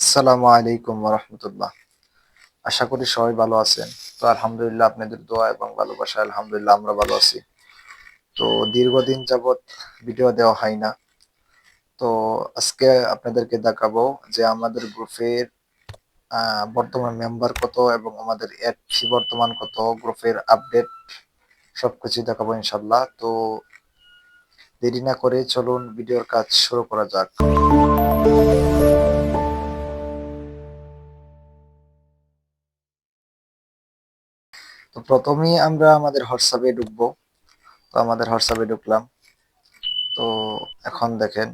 আসসালামু আলাইকুম রহমতুল্লাহ। আশা করি সবাই ভালো আছেন। তো আলহামদুলিল্লাহ, আপনাদের দোয়া এবং ভালোবাসা আলহামদুলিল্লাহ আমরা ভালো আছি। তো দীর্ঘদিন যাবত ভিডিও দেওয়া হয় না। তো আজকে আপনাদেরকে দেখাবো যে আমাদের গ্রুপের বর্তমান মেম্বার কত এবং আমাদের অ্যাড ফি বর্তমান কত, গ্রুপের আপডেট সবকিছু দেখাবো ইনশাল্লাহ। তো দেরি না করে চলুন ভিডিওর কাজ শুরু করা যাক। তো প্রথমেই আমরা আমাদের হোয়াটসঅ্যাপে ঢুকবো। তো আমাদের হোয়াটসঅ্যাপে ঢুকলাম। তো এখন দেখেন,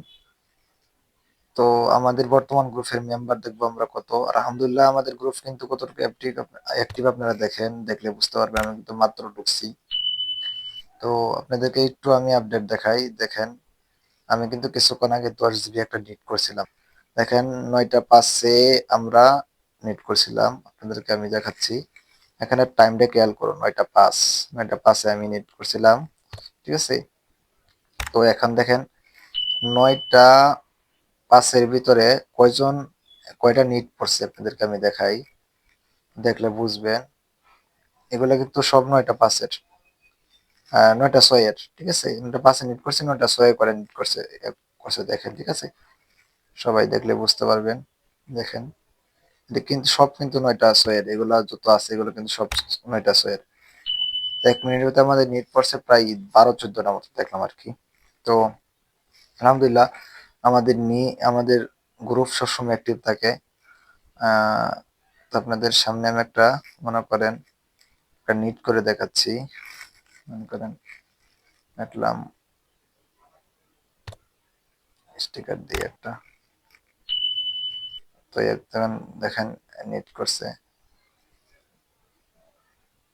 তো আমাদের বর্তমান গ্রুপের মেম্বার দেখবো আমরা কত। আর আলহামদুলিল্লাহ আমাদের গ্রুপ কিন্তু কতটুকু অ্যাক্টিভ আপনারা দেখলে বুঝতে পারবেন। আমি কিন্তু মাত্র ঢুকছি। তো আপনাদেরকে একটু আমি আপডেট দেখাই। দেখেন, আমি কিন্তু কিছুক্ষণ আগে 10 GB একটা নেট করছিলাম। দেখেন 9টা 5-এ আমরা নেট করছিলাম, আপনাদেরকে আমি দেখাচ্ছি। এখানে টাইমটা খেয়াল করুন, 9টা 5 আমি নেট করছিলাম, ঠিক আছে। তো এখন দেখেন 9টা 5-এর ভিতরে কয়টা নিট পড়ছে আপনাদেরকে আমি দেখাই, দেখলে বুঝবেন। এগুলো কিন্তু সব 9টা 5-এর, 9টা 6-এর, ঠিক আছে। 9টা 5-এ নিট করছে, 9টা 6-এ করে নিট করছে দেখেন, ঠিক আছে। সবাই দেখলে বুঝতে পারবেন। দেখেন, এটা কিন্তু সব কিন্তু 9টা 6-এর, এগুলা যত আছে এগুলো কিন্তু সব 9টা 6-এর। 1 মিনিটের ভিতরে আমাদের নিট পড়ছে প্রায় 12-14টা মতো দেখলাম আর কি। তো আলহামদুলিল্লাহ আমাদের গ্রুপ সবসময় অ্যাক্টিভ থাকে। তো আপনাদের সামনে আমি একটা, মনে করেন, একটা নিট করে দেখাচ্ছি। মনে করেন দেখলাম স্টিকার দিয়ে একটা, তো দেখেন নিট করছে।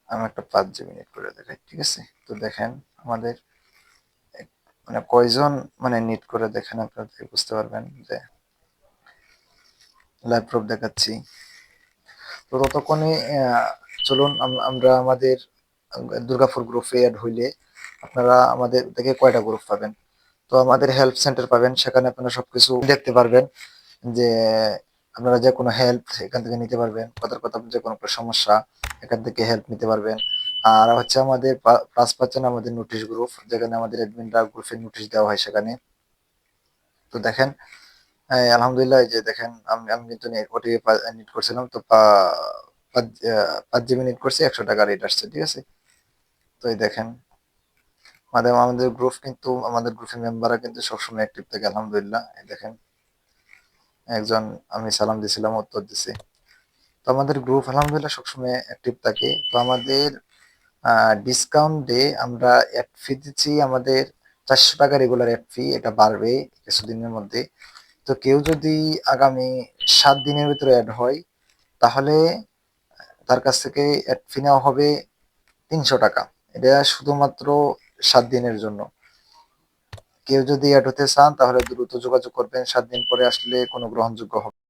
আমি একটা 5 GB নিট করে দেখাই, ঠিক আছে। তো দেখেন আমাদের মানে কয়জন মানে নিট করে, দেখেন আপনারা বুঝতে পারবেন যে লাইভ প্রুফ দেখাচ্ছি। তো ততক্ষণে চলুন আমরা আমাদের দুর্গাপুর গ্রুপে অ্যাড হইলে আপনারা আমাদের থেকে কয়টা গ্রুপ পাবেন। তো আমাদের হেল্প সেন্টার পাবেন, সেখানে আপনারা সবকিছু দেখতে পারবেন যে আপনারা যে কোনো হেল্প এখান থেকে নিতে পারবেন। কথার কথা, যে কোনো একটা সমস্যা এখান থেকে হেল্প নিতে পারবেন। আর হচ্ছে আমাদের প্লাস পাচ্ছেন আমাদের নোটিশ গ্রুপ, যেখানে আমাদের অ্যাডমিনরা গ্রুপে নোটিশ দেওয়া হয় সেখানে। তো দেখেন, আলহামদুলিল্লাহ, এই যে দেখেন আমি কিন্তু ওটিপি নিট করছিলাম। তো 5 GB নিট করছি, 100 টাকা রেট আসছে, ঠিক আছে। তো এই দেখেন আমাদের গ্রুপ কিন্তু, আমাদের গ্রুপের মেম্বাররা কিন্তু সবসময় অ্যাক্টিভ থাকে আলহামদুলিল্লাহ। এই দেখেন, একজন আমি সালাম দিছিলাম, উত্তর দিছে। তো আমাদের গ্রুপ আলহামদুলিল্লাহ সবসময় অ্যাক্টিভ থাকে। তো আমাদের ডিসকাউন্ট ডে আমরা অ্যাড ফি দিচ্ছি, আমাদের 400 টাকা রেগুলার অ্যাড ফি, এটা বাড়বে কিছুদিনের মধ্যে। তো কেউ যদি আগামী 7 দিনের ভিতরে অ্যাড হয়, তাহলে তার কাছ থেকে অ্যাড ফি নেওয়া হবে 300 টাকা। এটা শুধুমাত্র 7 দিনের জন্য। কেউ যদি অ্যাড হতে চান তাহলে দ্রুত যোগাযোগ করবেন, 7 দিন পরে আসলে কোনো গ্রহণযোগ্য হবে।